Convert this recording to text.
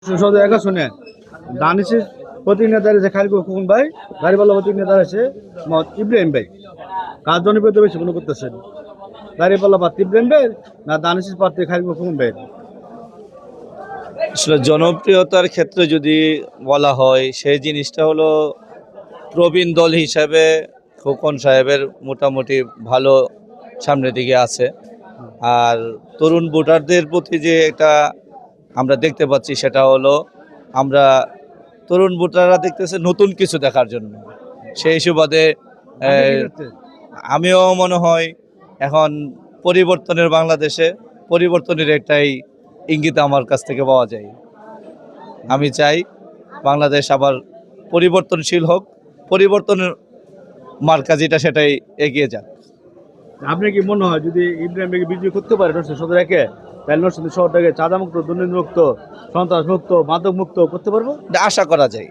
শুধু একা শুনে দানিশের প্রতিনিধি দাঁড়িয়েছে খালিকুল খোকন ভাই, গাড়িওয়ালা প্রতিনিধি দাঁড়িয়েছে মোহাম্মদ ইব্রাহিম ভাই। কার জনপ্রিয়তা বেশি মনে করতেছেন, গাড়িওয়ালা প্রার্থী ইব্রাহিম ভাই না দানিশের প্রার্থী খালিকুল খোকন ভাই? আসলে জনপ্রিয়তার ক্ষেত্রে যদি বলা হয় সেই জিনিসটা হলো প্রবীণ দল হিসাবে খোকন সাহেবের মোটামুটি ভালো সামনের দিকে আছে। আর তরুণ ভোটারদের প্রতি যে একটা আমরা দেখতে পাচ্ছি সেটা হলো আমরা তরুণ ভোটাররা দেখতেছে নতুন কিছু দেখার জন্য। সেই সুবাদে আমিও মনে হয় এখন পরিবর্তনের বাংলাদেশে পরিবর্তনের একটাই ইঙ্গিত আমার কাছ থেকে পাওয়া যায়। আমি চাই বাংলাদেশ আবার পরিবর্তনশীল হোক, পরিবর্তনের মার্কা যেটা সেটাই এগিয়ে যাক। আপনি কি মনে হয় যদি ইব্রাহিম ভাইকে বিজয়ী করতে পারে নরসিংদী সদর একে, তাহলে নরসিংদী শহরটাকে চাঁদা মুক্ত, দুর্নীতি মুক্ত, সন্ত্রাস মুক্ত, মাদক মুক্ত করতে পারবো? এটা আশা করা যায়।